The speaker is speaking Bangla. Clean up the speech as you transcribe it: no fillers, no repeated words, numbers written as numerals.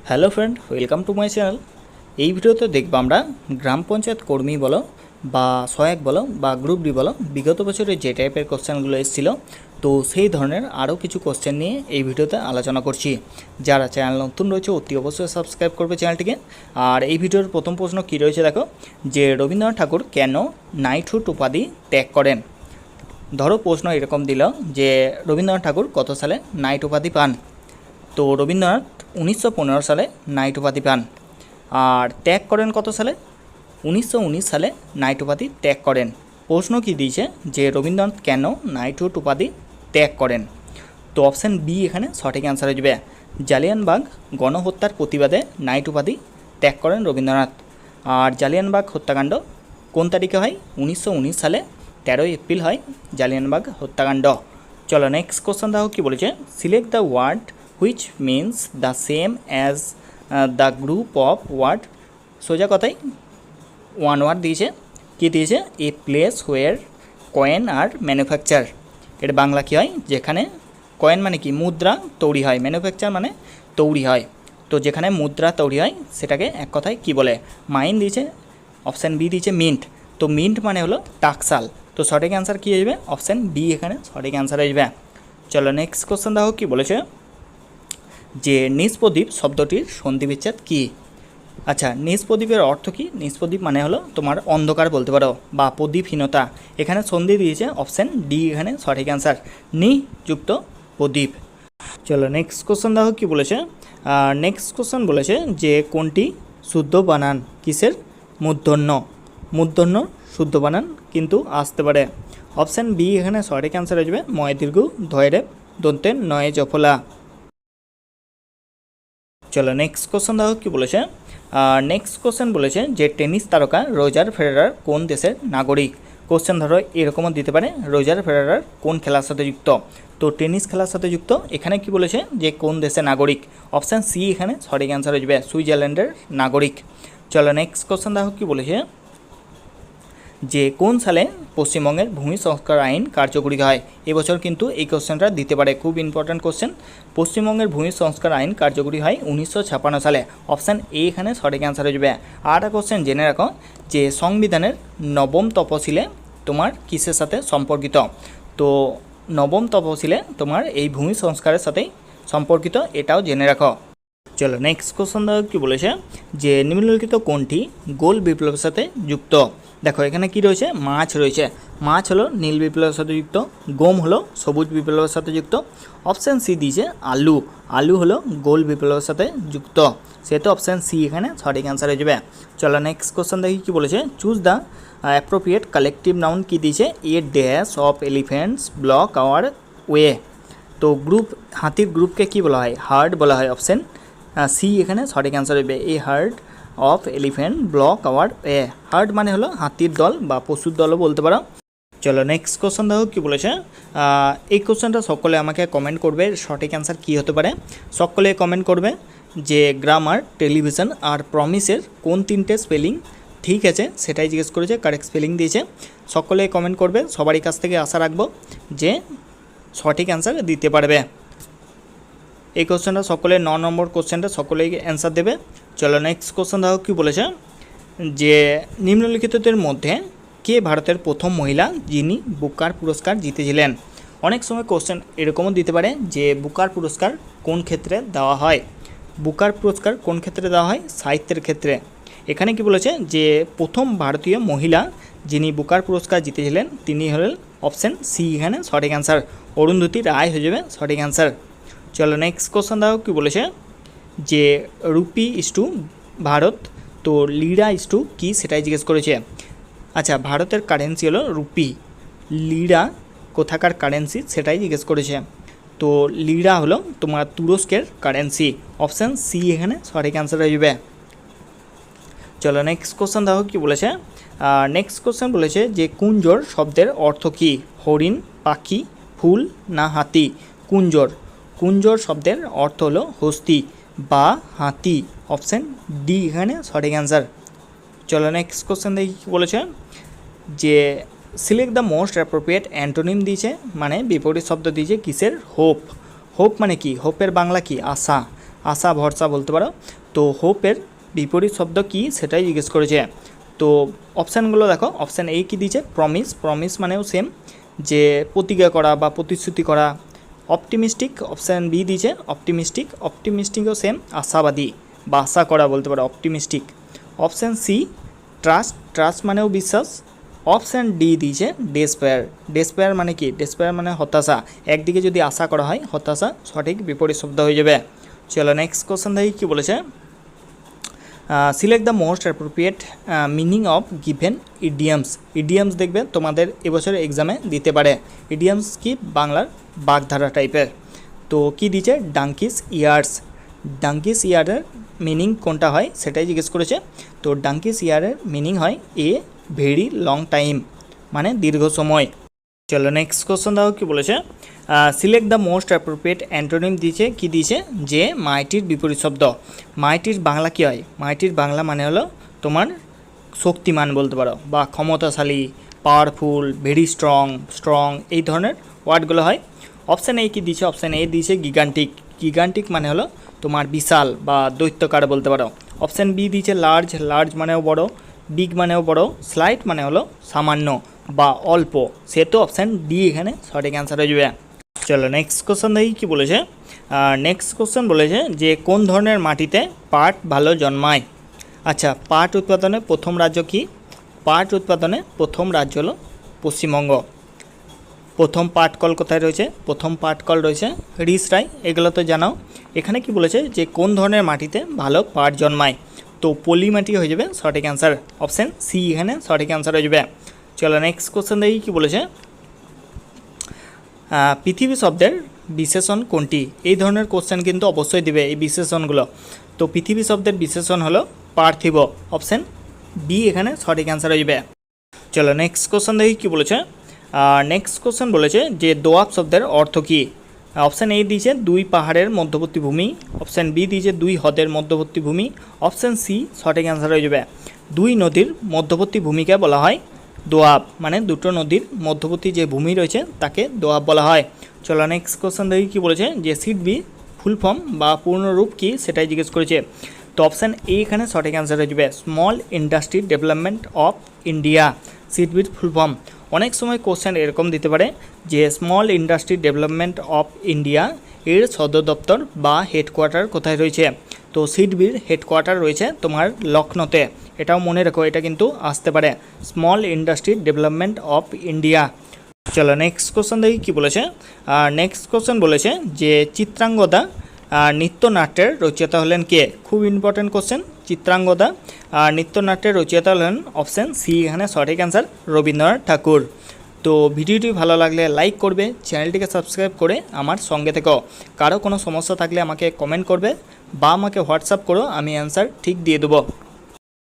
Hello friend, welcome to my channel. এই ভিডিওতে দেখব আমরা গ্রাম পঞ্চায়েত কর্মী বলো বা সহায়ক বলো বা গ্রুপ ডি বলো বিগত বছরে যে টাইপের কোশ্চেনগুলো এসেছিলো, তো সেই ধরনের আরও কিছু কোশ্চেন নিয়ে এই ভিডিওতে আলোচনা করছি। যারা চ্যানেল নতুন রয়েছে অতি অবশ্যই সাবস্ক্রাইব করবে চ্যানেলটিকে। আর এই ভিডিওর প্রথম প্রশ্ন কী রয়েছে দেখো, যে রবীন্দ্রনাথ ঠাকুর কেন নাইটহুড উপাধি ত্যাগ করেন। ধরো প্রশ্ন এরকম দিল যে রবীন্দ্রনাথ ঠাকুর কত সালে নাইট উপাধি পান। তো রবীন্দ্রনাথ 1915 সালে নাইট উপাধি পান। আর ত্যাগ করেন কত সালে? 1919 সালে নাইট উপাধি ত্যাগ করেন। প্রশ্ন কি দিয়েছে যে রবীন্দ্রনাথ কেন নাইটহুড উপাধি ত্যাগ করেন। তো অপশান বি এখানে সঠিক অ্যান্সার হয়ে যাবে। জালিয়ানবাগ গণহত্যার প্রতিবাদে নাইট উপাধি ত্যাগ করেন রবীন্দ্রনাথ। আর জালিয়ানবাগ হত্যাকাণ্ড কোন তারিখে হয়? 1919 সালে 13 এপ্রিল হয় জালিয়ানবাগ হত্যাকাণ্ড। চলো নেক্সট কোশ্চেন দেখো কী বলেছে। Select the word which means the same as the group of word. সোজা কথাই ওয়ান ওয়ার্ড দিয়েছে। কী দিয়েছে? A place where coin are manufacture. এর বাংলা কী হয়? যেখানে কয়েন মানে কি মুদ্রা তৈরি হয়, ম্যানুফ্যাকচার মানে তৈরি হয়। তো যেখানে মুদ্রা তৈরি হয় সেটাকে এক কথায় কী বলে? মাইন দিয়েছে। অপশান বি দিয়েছে মিন্ট। তো মিন্ট মানে হলো টাকসাল। তো সঠিক অ্যান্সার কী আসবে? অপশান বি এখানে সঠিক অ্যান্সার আসবে। চলো নেক্সট কোশ্চেন দেখো কী বলেছে যে নিষ্প্রদীপ শব্দটির সন্ধিবিচ্ছেদ কী। আচ্ছা, নিষ্প্রদীপের অর্থ কী? নিষ্প্রদীপ মানে হলো তোমার অন্ধকার বলতে পারো বা প্রদীপহীনতা। এখানে সন্ধি দিয়েছে অপশান ডি এখানে সঠিক অ্যান্সার, নি যুক্ত প্রদীপ। চলো নেক্সট কোশ্চেন দেখো কী বলেছে। নেক্সট কোশ্চেন বলেছে যে কোনটি শুদ্ধ বানান কিসের? মূর্ধন্য। মূর্ধন্য শুদ্ধ বানান কিন্তু আসতে পারে। অপশান বি এখানে সঠিক অ্যান্সার আসবে, ময় দীর্ঘ ধৈরে দন্তের নয় জফলা। চলো নেক্সট কোশ্চেন দেখো কী বলেছে। নেক্সট কোশ্চেন বলেছে যে টেনিস তারকা রোজার ফেডারার কোন দেশের নাগরিক। কোশ্চেন ধরো এরকমও দিতে পারে, রোজার ফেডারার কোন খেলার সাথে যুক্ত। তো টেনিস খেলার সাথে যুক্ত। এখানে কি বলেছে যে কোন দেশের নাগরিক। অপশান সি এখানে সঠিক অ্যান্সার হয়ে যাবে, সুইজারল্যান্ডের নাগরিক। চলো নেক্সট কোশ্চেন দেখো কী বলেছে যে কোন সালে পশ্চিমবঙ্গের ভূমি সংস্কার আইন কার্যকরী হয়। এবছর কিন্তু এই কোশ্চেনটা দিতে পারে, খুব ইম্পর্ট্যান্ট কোশ্চেন। পশ্চিমবঙ্গের ভূমি সংস্কার আইন কার্যকরী হয় 1956 সালে। অপশান এ এখানে সঠিক অ্যান্সার হয়ে যাবে। আর একটা কোশ্চেন জেনে রাখো যে সংবিধানের নবম তপশিলে তোমার কিসের সাথে সম্পর্কিত। তো নবম তপশিলে তোমার এই ভূমি সংস্কারের সাথেই সম্পর্কিত, এটাও জেনে রাখো। চলো নেক্সট কোশ্চেন দেখো কী বলেছে যে নিম্নলিখিত কোনটি গোল বিপ্লবের সাথে যুক্ত। দেখো এখানে কি রয়েছে, মাছ রয়েছে। মাছ হলো নীল বিপ্লবের সাথে যুক্ত, গম হলো সবুজ বিপ্লবের সাথে যুক্ত। অপশান সি দিয়েছে আলু। আলু হলো গোল বিপ্লবের সাথে যুক্ত, সেহেতু অপশান সি এখানে সঠিক অ্যান্সার হয়ে যাবে। চলো নেক্সট কোশ্চেন দেখি কী বলেছে। Choose the appropriate collective noun কী দিয়েছে। A dash of elephants block our way. তো গ্রুপ, হাতির গ্রুপকে কী বলা হয়? হার্ড বলা হয়। অপশান সি এখানে সঠিক অ্যান্সার হবে, a herd of elephant block our a. Herd মানে হলো হাতির দল বা পশুর দলও বলতে পারো। চলো নেক্সট কোশ্চেন দেখো কী বলেছে। এই কোশ্চেনটা সকলে আমাকে কমেন্ট করবে, সঠিক অ্যান্সার কী হতে পারে। সকলে কমেন্ট করবে যে গ্রামার, টেলিভিশন আর প্রমিসের কোন তিনটে স্পেলিং ঠিক আছে সেটাই জিজ্ঞেস করেছে, কারেক্ট স্পেলিং দিয়েছে। সকলে কমেন্ট করবে, সবারই কাছ থেকে আশা রাখবো যে সঠিক অ্যান্সার দিতে পারবে। এই কোশ্চেনটা সকলে 9 নম্বর কোশ্চেনটা সকলেই অ্যান্সার দেবে। চলো নেক্সট কোশ্চেন দেখো কী বলেছে যে নিম্নলিখিতদের মধ্যে কে ভারতের প্রথম মহিলা যিনি বুকার পুরস্কার জিতেছিলেন। অনেক সময় কোশ্চেন এরকমও দিতে পারে যে বুকার পুরস্কার কোন ক্ষেত্রে দেওয়া হয়। বুকার পুরস্কার কোন ক্ষেত্রে দেওয়া হয়? সাহিত্যের ক্ষেত্রে। এখানে কি বলেছে যে প্রথম ভারতীয় মহিলা যিনি বুকার পুরস্কার জিতেছিলেন তিনি হলেন অপশান সি এখানে সঠিক অ্যান্সার, অরুন্ধতী রায় হয়ে যাবে সঠিক অ্যান্সার। চলো নেক্সট কোশ্চেন দেখো কী বলেছে যে রুপি ইস্টু ভারত, তো লিরা ইস্টু কি সেটাই জিজ্ঞেস করেছে। আচ্ছা, ভারতের কারেন্সি হলো রুপি, লিরা কোথাকার কারেন্সি সেটাই জিজ্ঞেস করেছে। তো লিরা হলো তোমার তুরস্কের কারেন্সি। অপশান সি এখানে সঠিক অ্যান্সার হয়ে যাবে। চলো নেক্সট কোশ্চেন দেখো কী বলেছে। নেক্সট কোশ্চেন বলেছে যে কুঞ্জর শব্দের অর্থ কী। হরিণ, পাখি, ফুল না হাতি। কুঞ্জর, কুঞ্জর শব্দের অর্থ হলো হস্তি বা হাতি। অপশান ডি এখানে সঠিক অ্যান্সার। চলো নেক্সট কোশ্চেন দেখি কী বলেছে যে select the most appropriate antonym দিয়েছে, মানে বিপরীত শব্দ দিয়েছে কিসের? হোপ। হোপ মানে কি? হোপের বাংলা কি? আশা। আশা ভরসা বলতে পারো। তো হোপের বিপরীত শব্দ কি সেটাই জিজ্ঞেস করেছে। তো অপশানগুলো দেখো, অপশান এ কী দিয়েছে, প্রমিস, প্রমিস মানেও সেম যে প্রতিজ্ঞা করা বা প্রতিশ্রুতি করা। অপটিমিস্টিক, অপশান বি দিয়েছে অপটিমিস্টিক, অপটিমিস্টিকও সেম আশাবাদী বা আশা করা বলতে পারো optimistic. Option C trust, trust মানেও বিশ্বাস। অপশান ডি দিয়েছে ডেসপেয়ার, ডেসপেয়ার মানে কি, ডেসপেয়ার মানে হতাশা, একদিকে যদি আশা করা হয় হতাশা সঠিক বিপরীত শব্দ হয়ে যাবে। চলো নেক্সট কোশ্চেন দেখি কী বলেছে। Select the most appropriate meaning of given idioms. Idioms দেখবে তোমাদের এবছর এক্সামে দিতে পারে। ইডিয়ামস কি, বাংলার বাগধারা টাইপের। তো কি দিয়েছে, ডাঙ্কিস ইয়ার্স, ডাঙ্কিস ইয়ারের মিনিং কোনটা হয় সেটাই জিজ্ঞেস করেছে। তো ডাঙ্কিস ইয়ারের মিনিং হয় এ ভেরি লং টাইম, মানে দীর্ঘ সময়। চলো নেক্সট কোশ্চেন দেখো কী বলেছে। Select the most appropriate antonym দিয়েছে, কি দিয়েছে, যে মাইটির বিপরীত শব্দ। মাইটির বাংলা কী হয়, মাইটির বাংলা মানে হলো তোমার শক্তিমান বলতে পারো, বা ক্ষমতাশালী, পাওয়ারফুল, ভেরি স্ট্রং, স্ট্রং, এই ধরনের ওয়ার্ডগুলো হয়। অপশান এ কী দিয়েছে, অপশান এ দিয়েছে গিগান্টিক, গিগান্টিক মানে হলো তোমার বিশাল বা দৈত্যকার বলতে পারো। অপশান বি দিয়েছে লার্জ, লার্জ মানেও বড়, বিগ মানেও বড়, স্লাইট মানে হলো সামান্য বা অল্প, সেহেতু অপশান ডি এখানে সঠিক অ্যান্সার হয়ে যাবে। চলো নেক্সট কোশ্চেন দেখি কী বলেছে। নেক্সট কোশ্চেন বলেছে যে কোন ধরনের মাটিতে পাট ভালো জন্মায়। আচ্ছা, পাট উৎপাদনে প্রথম রাজ্য কি, পাট উৎপাদনে প্রথম রাজ্য হলো পশ্চিমবঙ্গ। প্রথম পাটকল কোথায় রয়েছে, প্রথম পাটকল রয়েছে রিসরাই, এগুলো তো জানাও। এখানে কি বলেছে যে কোন ধরনের মাটিতে ভালো পাট জন্মায়, তো পলি মাটি হয়ে যাবে সঠিক অ্যান্সার, অপশান সি এখানে সঠিক অ্যান্সার হয়ে যাবে। চলো নেক্সট কোশ্চেন দেখি কী বলেছে। পৃথিবী শব্দের বিশেষণ কোনটি, এই ধরনের কোশ্চেন কিন্তু অবশ্যই দিবে এই বিশেষণগুলো। তো পৃথিবী শব্দের বিশেষণ হলো পার্থিব, অপশান বি এখানে সঠিক অ্যান্সার হয়ে যাবে। চলো নেক্সট কোশ্চেন দেখি কী বলেছে। নেক্সট কোশ্চেন বলেছে যে দোয়াব শব্দের অর্থ কী। অপশান এ দিয়েছে দুই পাহাড়ের মধ্যবর্তী ভূমি, অপশান বি দিয়েছে দুই হ্রদের মধ্যবর্তী ভূমি, অপশান সি সঠিক অ্যান্সার হয়ে যাবে। দুই নদীর মধ্যবর্তী ভূমিকে বলা হয় দোয়াব, মানে দুটো নদীর মধ্যবর্তী যে ভূমি রয়েছে তাকে দোয়াব বলা হয়। চলো নেক্সট কোশ্চেন দেখি কী বলেছে যে সিডবি ফুল ফর্ম বা পূর্ণরূপ কী সেটাই জিজ্ঞেস করেছে। তো অপশান এ এখানে সঠিক অ্যান্সার হয়ে যাবে, small industry development of India, সিডবির ফুল ফর্ম। অনেক সময় কোশ্চেন এরকম দিতে পারে যে small industry development of India এর সদর দপ্তর বা হেডকোয়ার্টার কোথায় রয়েছে। তো সিডবির হেডকোয়ার্টার রয়েছে তোমার লখনৌতে, এটাও মনে রেখো, এটা কিন্তু আসতে পারে, small industry development of India. চলো নেক্সট কোশ্চেন দেখি কী বলেছে। নেক্সট কোশ্চেন বলেছে যে চিত্রাঙ্গদা নৃত্যনাট্যের রচয়িতা হলেন কে, খুব ইম্পর্টেন্ট কোশ্চেন। চিত্রাঙ্গদা নৃত্যনাট্যের রচয়িতা হলেন অপশান সি এখানে সঠিক অ্যান্সার, রবীন্দ্রনাথ ঠাকুর। তো ভিডিওটি ভালো লাগলে লাইক করবে, চ্যানেলটিকে সাবস্ক্রাইব করে আমার সঙ্গে থেকো। কারো কোনো সমস্যা থাকলে আমাকে কমেন্ট করবে বা আমাকে হোয়াটসঅ্যাপ করো, আমি অ্যান্সার ঠিক দিয়ে দেবো।